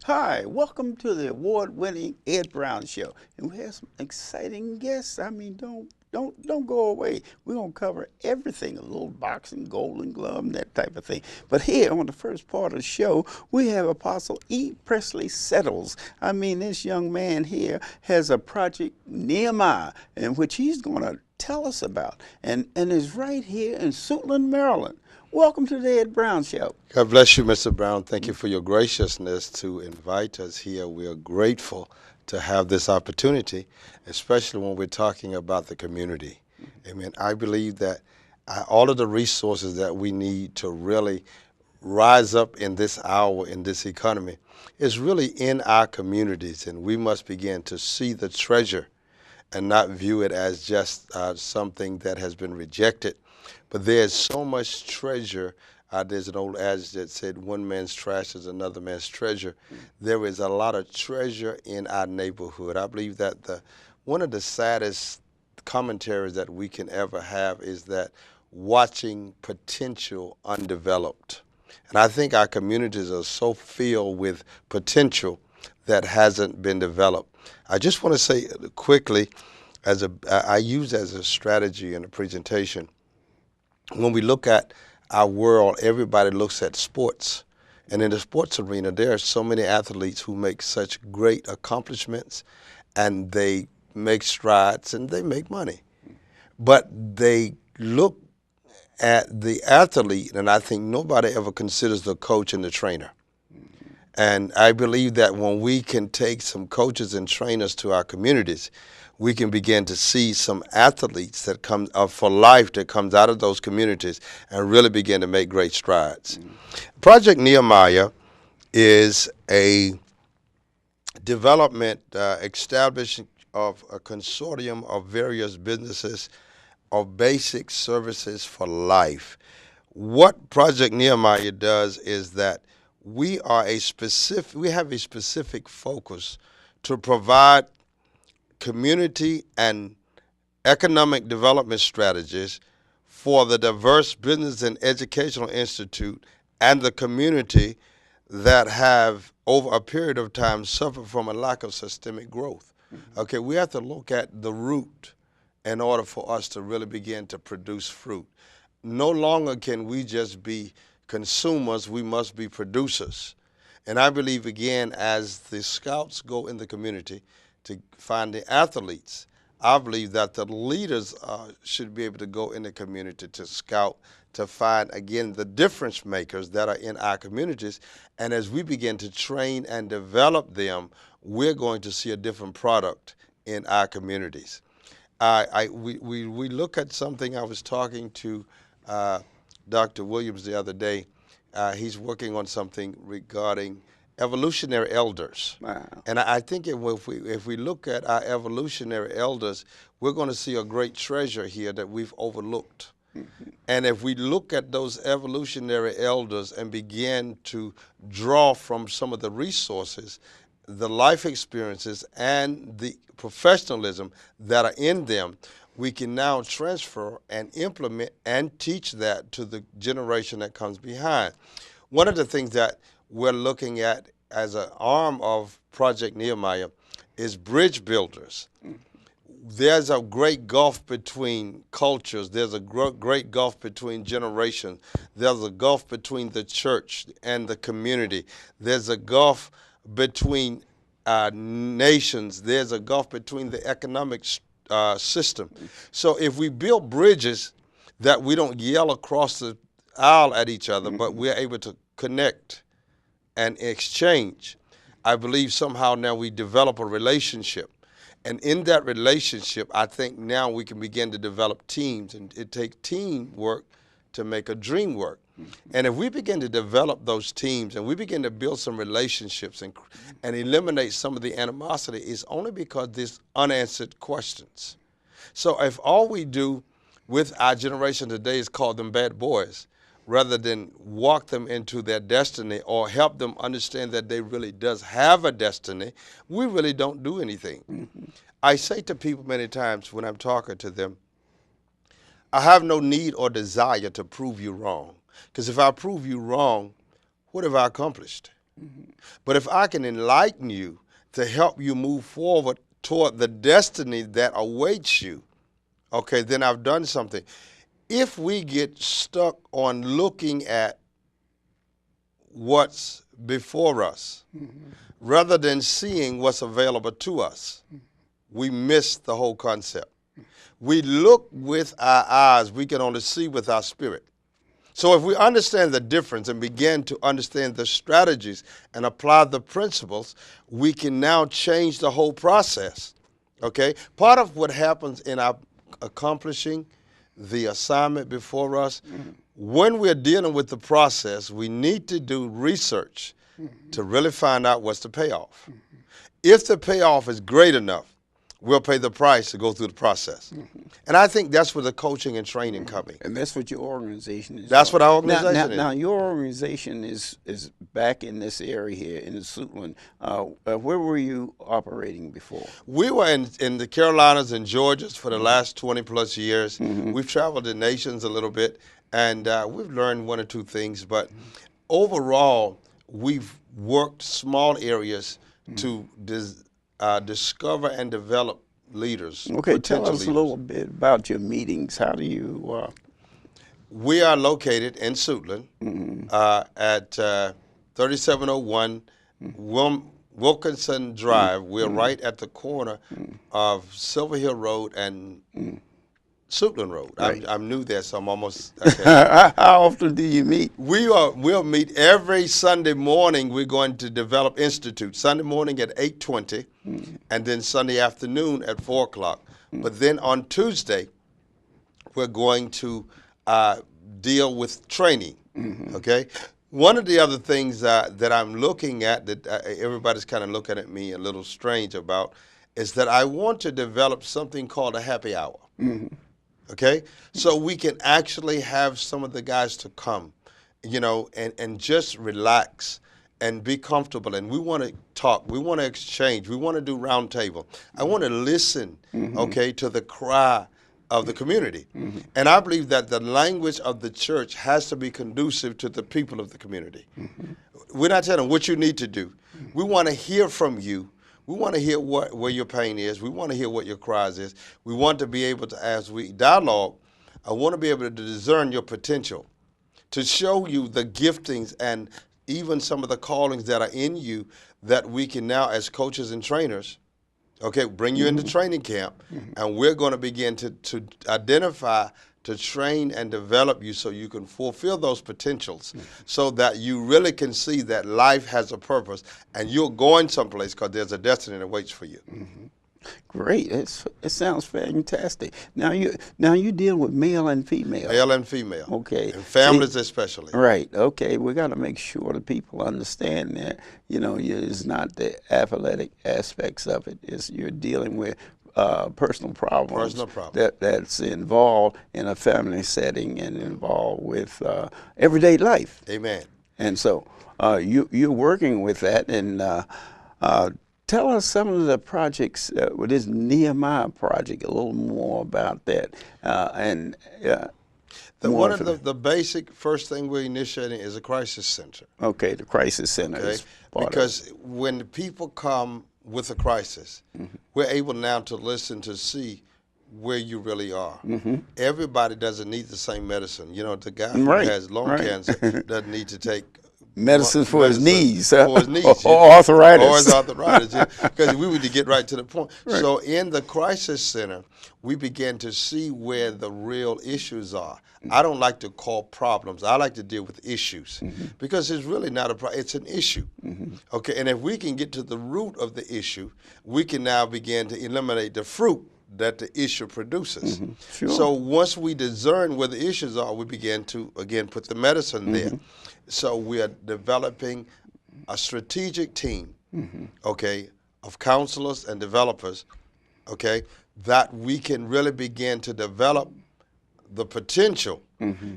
Hi, welcome to the award-winning Ed Brown Show, and we have some exciting guests. Don't go away. We're gonna cover everything: a little boxing, Golden Glove, and that type of thing. But here on the first part of the show, we have Apostle E. Presley Settles. This young man here has a project Nehemiah, in which he's gonna tell us about, and is right here in Suitland, Maryland. Welcome to the Ed Brown Show. God bless you, Mr. Brown. Thank you for your graciousness to invite us here. We are grateful to have this opportunity, especially when we're talking about the community. Amen. I believe that all of the resources that we need to really rise up in this hour, in this economy, is really in our communities, and we must begin to see the treasure and not view it as just something that has been rejected. But there's so much treasure. There's an old adage that said, one man's trash is another man's treasure. There is a lot of treasure in our neighborhood. I believe that one of the saddest commentaries that we can ever have is that watching potential undeveloped. And I think our communities are so filled with potential that hasn't been developed. I just want to say quickly, I use as a strategy in a presentation, when we look at our world, everybody looks at sports. And in the sports arena, there are so many athletes who make such great accomplishments, and they make strides and they make money. But they look at the athlete, and I think nobody ever considers the coach and the trainer. And I believe that when we can take some coaches and trainers to our communities, we can begin to see some athletes that come for life that comes out of those communities and really begin to make great strides. Project Nehemiah is a development established of a consortium of various businesses of basic services for life. What Project Nehemiah does is that we have a specific focus to provide community and economic development strategies for the diverse business and educational institute and the community that have over a period of time suffered from a lack of systemic growth. Okay, we have to look at the root in order for us to really begin to produce fruit. No longer can we just be consumers, we must be producers. And I believe, again, as the scouts go in the community to find the athletes, I believe that the leaders should be able to go in the community to scout, to find, again, the difference makers that are in our communities. And as we begin to train and develop them, we're going to see a different product in our communities. We look at something. I was talking to Dr. Williams the other day. He's working on something regarding evolutionary elders. Wow. And I think if we look at our evolutionary elders, we're going to see a great treasure here that we've overlooked. And if we look at those evolutionary elders and begin to draw from some of the resources, the life experiences, and the professionalism that are in them, we can now transfer and implement and teach that to the generation that comes behind. One of the things that we're looking at as an arm of Project Nehemiah is bridge builders. There's a great gulf between cultures. There's a great gulf between generations. There's a gulf between the church and the community. There's a gulf between nations. There's a gulf between the economic system. So if we build bridges that we don't yell across the aisle at each other, but we're able to connect and exchange, I believe somehow now we develop a relationship. And in that relationship, I think now we can begin to develop teams, and it takes teamwork to make a dream work. And if we begin to develop those teams and we begin to build some relationships and eliminate some of the animosity, it's only because there's unanswered questions. So if all we do with our generation today is call them bad boys, rather than walk them into their destiny or help them understand that they really does have a destiny, we really don't do anything. I say to people many times when I'm talking to them, I have no need or desire to prove you wrong. Because if I prove you wrong, what have I accomplished? But if I can enlighten you to help you move forward toward the destiny that awaits you, okay, then I've done something. If we get stuck on looking at what's before us rather than seeing what's available to us, we miss the whole concept. We look with our eyes, we can only see with our spirit. So if we understand the difference and begin to understand the strategies and apply the principles, we can now change the whole process. Okay? Part of what happens in our accomplishing the assignment before us, when we're dealing with the process, we need to do research to really find out what's the payoff. If the payoff is great enough, we'll pay the price to go through the process. And I think that's where the coaching and training come in. And that's what your organization is. That's what our organization is. Now, your organization is back in this area here in Suitland. Where were you operating before? We were in the Carolinas and Georgias for the last 20 plus years. We've traveled the nations a little bit, and we've learned one or two things. But overall, we've worked small areas to discover and develop leaders. Okay, tell us leaders. a little bit about your meetings. How do you? We are located in Suitland at 3701 Wilkinson Drive. We're right at the corner of Silver Hill Road and Suitland Road. Right. I'm new there, so I'm almost. Okay. How often do you meet? We'll meet every Sunday morning. We're going to develop institute. Sunday morning at 8:20, and then Sunday afternoon at 4 o'clock. But then on Tuesday, we're going to deal with training. Okay. One of the other things that I'm looking at that everybody's kind of looking at me a little strange about is that I want to develop something called a happy hour. Okay, so we can actually have some of the guys to come, and just relax and be comfortable. And we want to talk, we want to exchange, we want to do round table. I want to listen, okay, to the cry of the community. And I believe that the language of the church has to be conducive to the people of the community. We're not telling them what you need to do. We want to hear from you. We want to hear where your pain is. We want to hear what your cries is. We want to be able to, as we dialogue, I want to be able to discern your potential, to show you the giftings and even some of the callings that are in you that we can now, as coaches and trainers, okay, bring you into training camp, and we're going to begin to identify, to train and develop you so you can fulfill those potentials, so that you really can see that life has a purpose and you're going someplace because there's a destiny that waits for you. Great. It sounds fantastic. Now you deal with male and female. Male and female. Okay. And families especially. Right. Okay. We got to make sure that people understand that, it's not the athletic aspects of it. You're dealing with personal problems. Personal problems. That's involved in a family setting and involved with everyday life. Amen. And so you're working with that, and tell us some of the projects with this Nehemiah project, a little more about that. One of the basic first thing we're initiating is a crisis center. Okay, the crisis center. Okay? Because when people come with a crisis, we're able now to listen to see where you really are. Everybody doesn't need the same medicine. The guy who has lung cancer doesn't need to take medicine for his knees, for his knees, or arthritis. Or his arthritis, because we need to get right to the point. Right. So in the crisis center, we begin to see where the real issues are. I don't like to call problems. I like to deal with issues, because it's really not a problem. It's an issue. Okay, and if we can get to the root of the issue, we can now begin to eliminate the fruit that the issue produces. Sure. So once we discern where the issues are, we begin to, again, put the medicine there. So we are developing a strategic team, okay, of counselors and developers, okay, that we can really begin to develop the potential.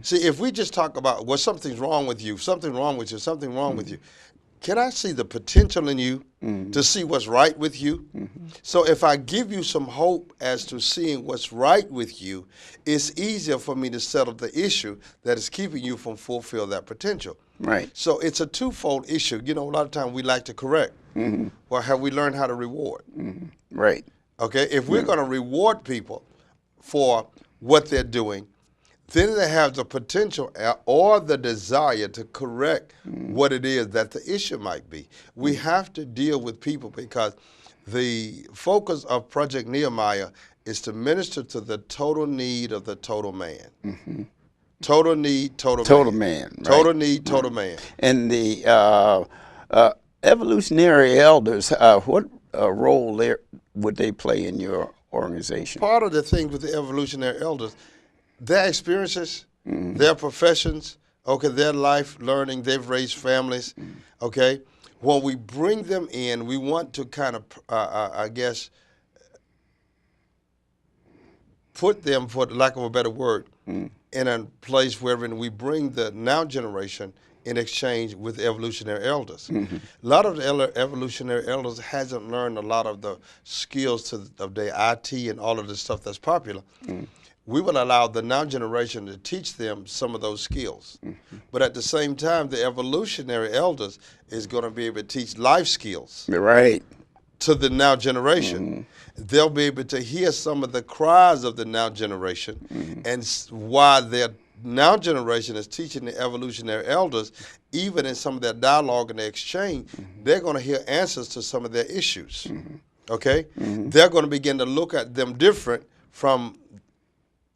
See, if we just talk about, well, something's wrong with you, something wrong with you, something wrong with you, can I see the potential in you to see what's right with you? So if I give you some hope as to seeing what's right with you, it's easier for me to settle the issue that is keeping you from fulfill that potential. Right. So it's a twofold issue. You know, a lot of times we like to correct. Well, have we learned how to reward? Right. Okay, if we're going to reward people for what they're doing, then they have the potential or the desire to correct what it is that the issue might be. We have to deal with people because the focus of Project Nehemiah is to minister to the total need of the total man. Total need, total man. Right. Total need, total man. And the evolutionary elders, what role there would they play in your organization? Part of the thing with the evolutionary elders, their experiences, their professions, okay, their life learning, they've raised families, okay. When we bring them in, we want to kind of, I guess, put them, for lack of a better word, in a place wherein we bring the now generation in exchange with evolutionary elders. A lot of the evolutionary elders hasn't learned a lot of the skills of their IT and all of the stuff that's popular. We will allow the now generation to teach them some of those skills. But at the same time, the evolutionary elders is going to be able to teach life skills Right. to the now generation. They'll be able to hear some of the cries of the now generation and why their now generation is teaching the evolutionary elders, even in some of their dialogue and their exchange, they're going to hear answers to some of their issues. Okay? They're going to begin to look at them different from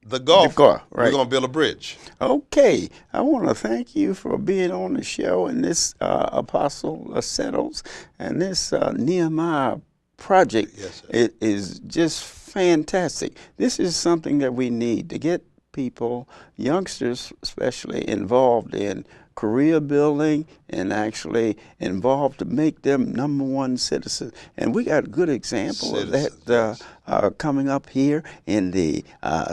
the Gulf. Right. We're going to build a bridge. Okay, I want to thank you for being on the show and this Apostle Settles and this Nehemiah project. Yes, sir. It is just fantastic. This is something that we need to get people, youngsters especially, involved in career building and actually involved to make them #1 citizens. And we got a good example of that coming up here in the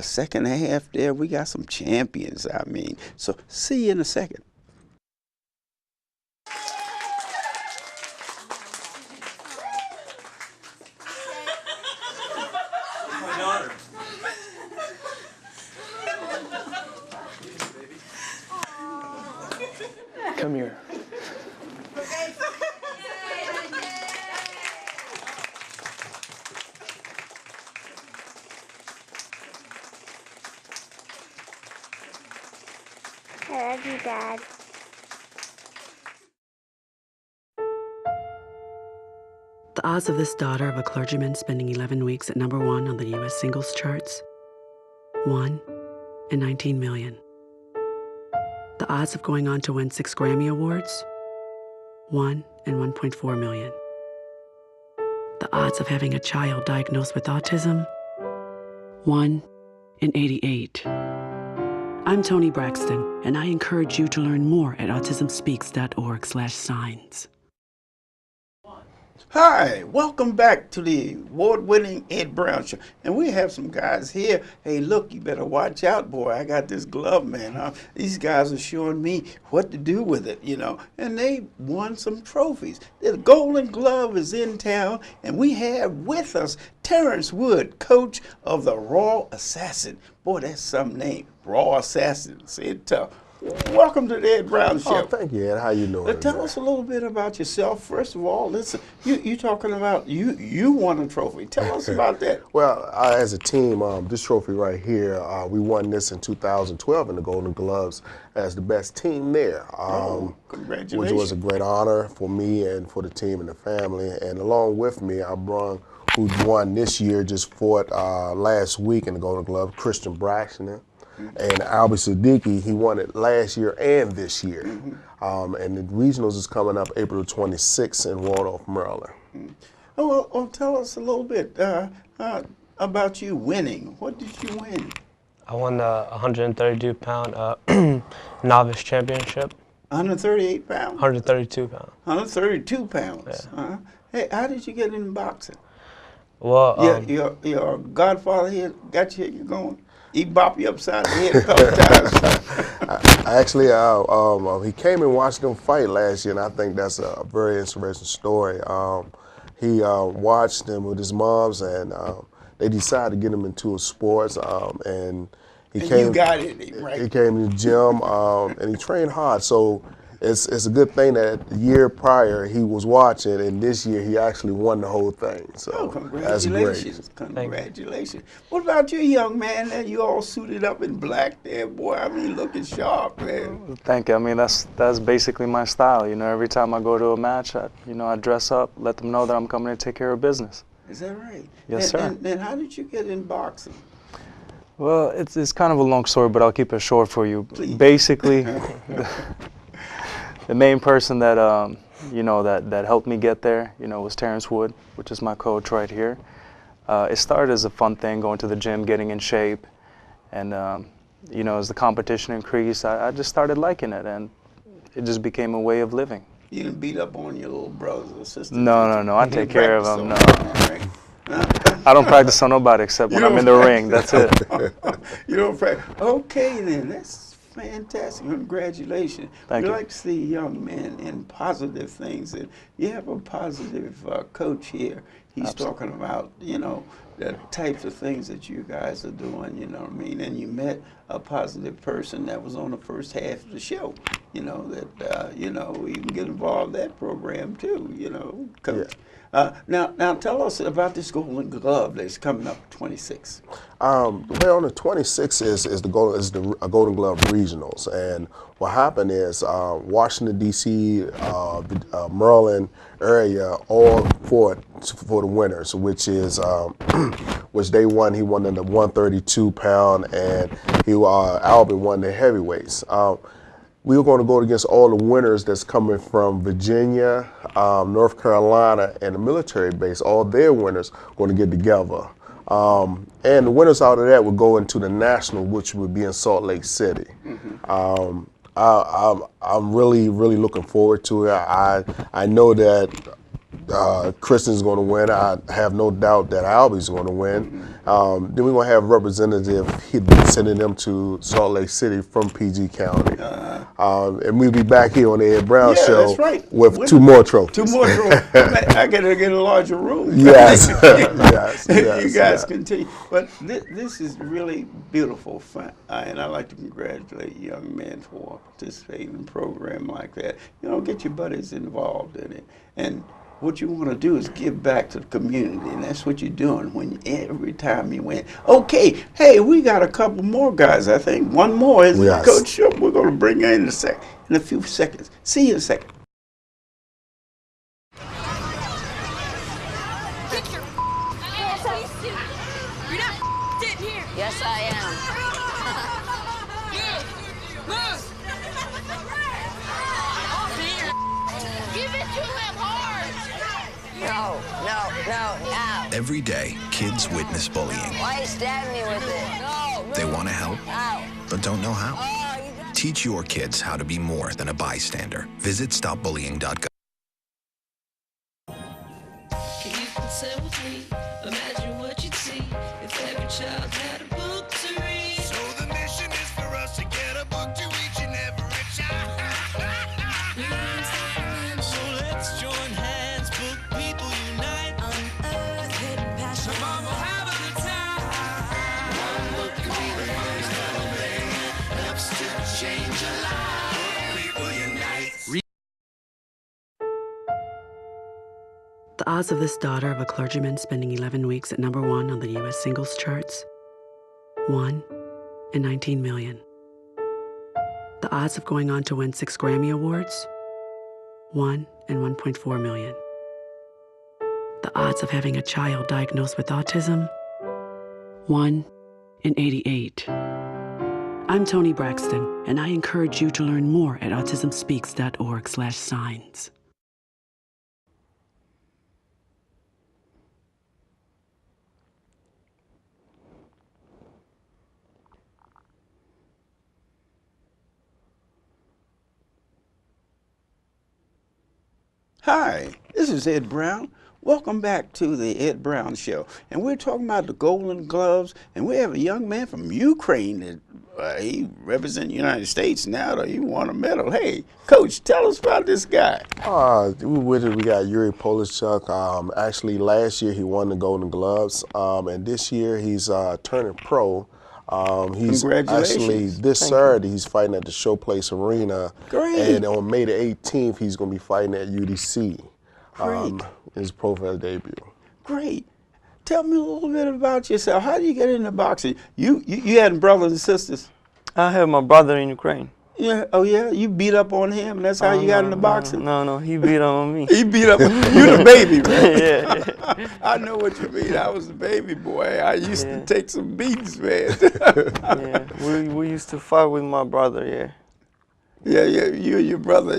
second half there. We got some champions, I mean. So see you in a second. Come here. I love you, Dad. The odds of this daughter of a clergyman spending 11 weeks at #1 on the U.S. singles charts? 1 in 19 million. The odds of going on to win 6 Grammy Awards? 1 in 1.4 million. The odds of having a child diagnosed with autism? 1 in 88. I'm Toni Braxton, and I encourage you to learn more at autismspeaks.org/signs. Hi, welcome back to the award-winning Ed Brown Show. And we have some guys here. Hey, look, you better watch out, boy. I got this glove, man. These guys are showing me what to do with it, you know. And they won some trophies. The Golden Glove is in town, and we have with us Terrence Wood, coach of the Raw Assassin. Boy, that's some name. Raw Assassin. Say it tough. Welcome to the Ed Brown Show. Oh, thank you, Ed. How you doing? Tell us a little bit about yourself. First of all, listen, you talking about you won a trophy. Tell us about that. Well, as a team, this trophy right here, we won this in 2012 in the Golden Gloves as the best team there. Congratulations. Which was a great honor for me and for the team and the family. And along with me, I brought who won this year, just fought last week in the Golden Glove, Christian Braxton. And Albie Siddiqui, he won it last year and this year. And the regionals is coming up April 26th in Waldorf, Maryland. Oh, tell us a little bit about you winning. What did you win? I won the 132-pound novice championship. 138 pounds? 132 pounds. 132 pounds. Yeah. Hey, how did you get into boxing? Well, Your godfather here got you going? He bop you upside the head a couple times. Actually, he came and watched them fight last year, and I think that's a very interesting story. He watched them with his moms, and they decided to get him into sports. And he And came. you got it, right? He came to the gym, and he trained hard. So it's a good thing that the year prior he was watching, and this year he actually won the whole thing. So Oh, that's great. congratulations. Congratulations. What about you, young man? That you all suited up in black there, boy. I mean, looking sharp, man. Thank you. I mean, that's basically my style. You know, every time I go to a match, I dress up, let them know that I'm coming to take care of business. Is that right? Yes, sir. And how did you get in boxing? Well, it's kind of a long story, but I'll keep it short for you. Please. Basically, the main person that that helped me get there, was Terrence Wood, which is my coach right here. It started as a fun thing, going to the gym, getting in shape, and as the competition increased, I just started liking it, and it just became a way of living. You didn't beat up on your little brothers or sisters? No, I take care of them. No, Right? I don't practice on nobody except when I'm in the ring. That's it. You don't practice. Okay, then. That's fantastic. Congratulations. Thank We you. like to see young men in positive things. And you have a positive coach here. He's talking about, the types of things that you guys are doing, you know what I mean? And you met a positive person that was on the first half of the show, that, we can get involved in that program too, coach. Now tell us about this Golden Glove that's coming up 26. Well, on the 26th is the Golden Glove Regionals, and what happened is Washington D.C., Maryland area all for the winners, which is which they won. He won in the 132 pound, and Albin won the heavyweights. We were going to go against all the winners that's coming from Virginia, North Carolina, and the military base. All their winners going to get together. And the winners out of that would go into the national, which would be in Salt Lake City. I'm really looking forward to it. I know that Kristen's going to win. I have no doubt that Albie's going to win. Then we're going to have representative sending them to Salt Lake City from PG County. And we'll be back here on the Ed Brown Show that's right. with 2 more trophies. 2 more trophies. I got to get a larger room. Yes. Yes. You guys continue. But this is really beautiful fun. And I'd like to congratulate young men for participating in a program like that. Get your buddies involved in it. And what you want to do is give back to the community, and that's what you're doing every time you win. Okay, hey, we got a couple more guys, I think. One more is Yes. Coach Shub. We're going to bring her in a few seconds. See you in a second. Get your ass out. You're not sitting here. Yes, I am. Move. Give it to him hard. No. Every day, kids witness bullying. Why are you stabbing me with it? No. They want to help, Ow. but don't know how. Oh, you got... Teach your kids how to be more than a bystander. Visit stopbullying.gov. Can you consent with me? Imagine what you'd see if every child had a book to read. So the mission is for us to get a book to each and every child. So let's join hands, book people unite. Unearth hidden passion. Come on, have a good time. One book can be the first little thing that helps to change a life. People unite. The odds of this daughter of a clergyman spending 11 weeks at #1 on the U.S. singles charts? 1 in 19 million. The odds of going on to win 6 Grammy Awards? 1 in 1.4 million. The odds of having a child diagnosed with autism? 1 in 88. I'm Toni Braxton, and I encourage you to learn more at autismspeaks.org/signs. Hi, this is Ed Brown. Welcome back to the Ed Brown Show. And we're talking about the Golden Gloves, and we have a young man from Ukraine that he represents the United States now, though he won a medal. Hey, Coach, tell us about this guy. We got Yuri Polishchuk. Actually, last year he won the Golden Gloves, and this year he's turning pro. He's Congratulations. actually this Saturday he's fighting at the Showplace Arena. Great. And on May the 18th he's going to be fighting at UDC. Great. His profile debut. Great. Tell me a little bit about yourself. How did you get into boxing? You had brothers and sisters? I have my brother in Ukraine. Yeah. Oh yeah. You beat up on him, and that's how you got into boxing. No, he beat up on me. He beat up. You the baby, right? Yeah. I know what you mean. I was the baby boy. I used to take some beatings, man. Yeah. We used to fight with my brother. Yeah. Yeah. You and your brother,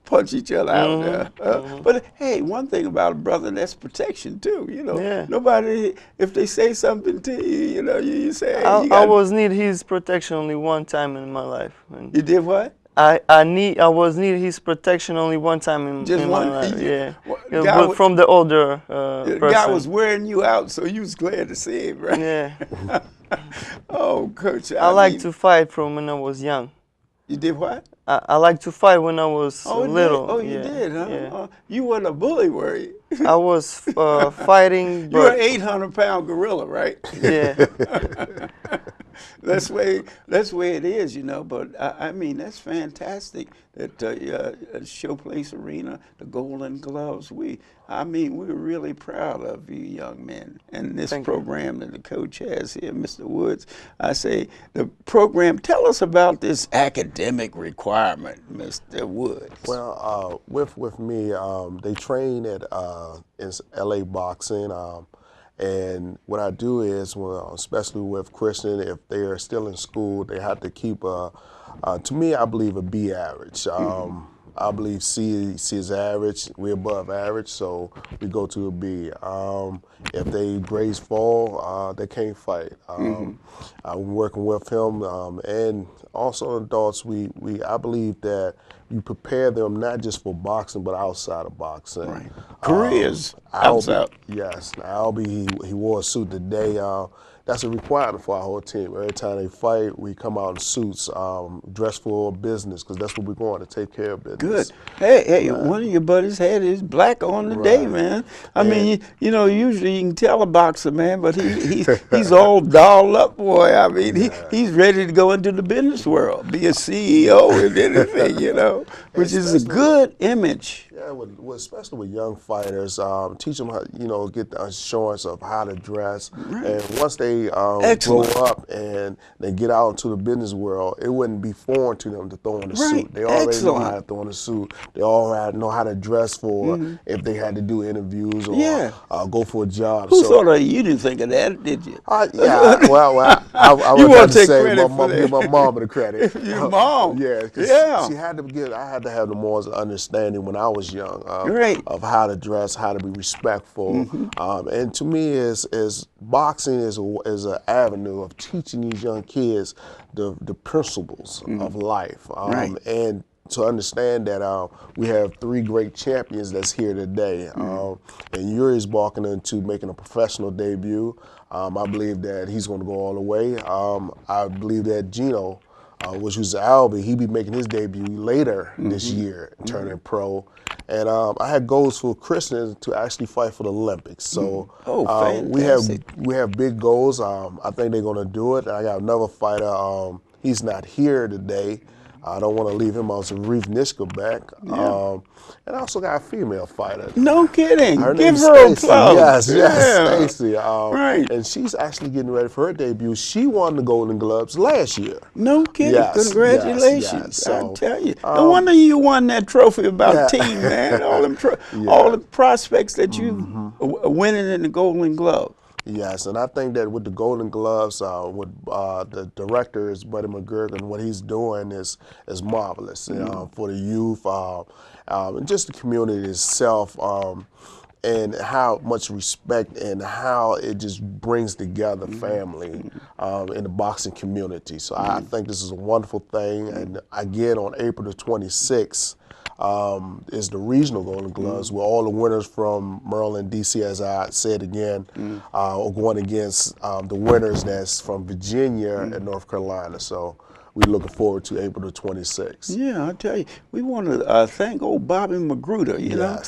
punch each other out there. But hey, one thing about a brother, that's protection too. Yeah. Nobody, if they say something to you, you say. Hey, I was need his protection only one time in my life. You did what? I was need his protection only one time in my life. Yeah. From the older person. The guy was wearing you out, so you was glad to see him, right? Yeah. Oh, Coach. I like to fight from when I was young. You did what? I like to fight when I was little. Oh, you did, huh? Yeah. You weren't a bully, were you? I was fighting. You're an 800-pound gorilla, right? Yeah. That's the way it is, But I mean, that's fantastic. That Showplace Arena, the Golden Gloves. We're really proud of you, young men, and this program that the coach has here, Mr. Woods. I say the program. Tell us about this academic requirement, Mr. Woods. Well, with me, they train at in LA Boxing. And what I do is, especially with Christian, if they are still in school, they have to keep to me, I believe a B average. I believe C is average. We're above average, so we go to a B. If they grades fall, they can't fight. I'm working with him, and also adults. I believe that you prepare them not just for boxing, but outside of boxing. Right. Careers outside. Yes. Albie, he wore a suit today. That's a requirement for our whole team. Every time they fight, we come out in suits, dressed for business, because that's what we're going to take care of business. Good. Hey, one of your buddies had his black on today, man. I mean, usually you can tell a boxer, man, but he's all dolled up, boy. I mean, he's ready to go into the business world, be a CEO and anything, which is a good image. Yeah, especially with young fighters, teach them how, get the assurance of how to dress. Right. And once they grow up and they get out into the business world, it wouldn't be foreign to them to throw on a suit. They already know how to throw on a suit. They already know how to dress for if they had to do interviews or go for a job. Who thought of you? Didn't think of that, did you? I would have to say give my mom the credit. Your mom? Yeah. She had to I had to have the more understanding when I was young of how to dress, how to be respectful. And to me, is boxing is an avenue of teaching these young kids the principles of life. And to understand that we have 3 great champions that's here today. And Yuri's walking into making a professional debut. I believe that he's going to go all the way. I believe that Gino, which was Albie, he'll be making his debut later this year, turning pro. And I had goals for Christian to actually fight for the Olympics. So we have big goals. I think they're going to do it. I got another fighter. He's not here today. I don't want to leave him out. So Reef Nishka back. And I also got a female fighter. No kidding. Give her a applause. Yes, Stacy. Right. And she's actually getting ready for her debut. She won the Golden Gloves last year. No kidding. Congratulations. Yes. So, I tell you. No wonder you won that trophy about team, man. All the prospects that you winning in the Golden Glove. Yes, and I think that with the Golden Gloves, with the director is Buddy McGurk, and what he's doing is marvelous for the youth and just the community itself, and how much respect and how it just brings together family in the boxing community. So I think this is a wonderful thing, and again on April the 26th. is the regional Golden Gloves, where all the winners from Maryland, D.C., as I said again, are going against the winners that's from Virginia and North Carolina. So we're looking forward to April the 26th. Yeah, I tell you, we want to thank old Bobby Magruder. You know,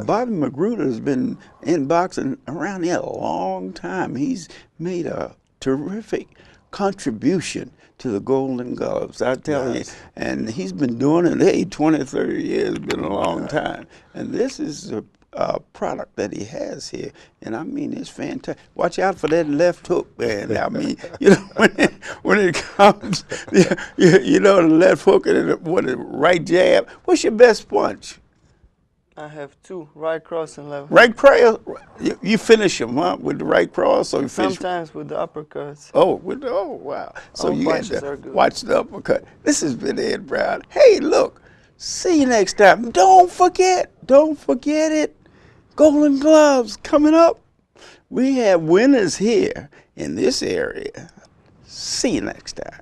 Bobby Magruder has been in boxing around here a long time. He's made a terrific contribution to the Golden Gloves, I tell you. And he's been doing it, hey, 20, 30 years, been a long time. And this is a product that he has here, and I mean, it's fantastic. Watch out for that left hook, man. I mean, you know, when it comes, you know, the left hook and the right jab. What's your best punch? I have two, right cross and left. Right cross, you finish them, huh? With the right cross, or you finish? Sometimes with the uppercuts. Oh, wow! So you got punches to are good. watch the uppercut. This has been Ed Brown. Hey, look, see you next time. Don't forget it. Golden Gloves coming up. We have winners here in this area. See you next time.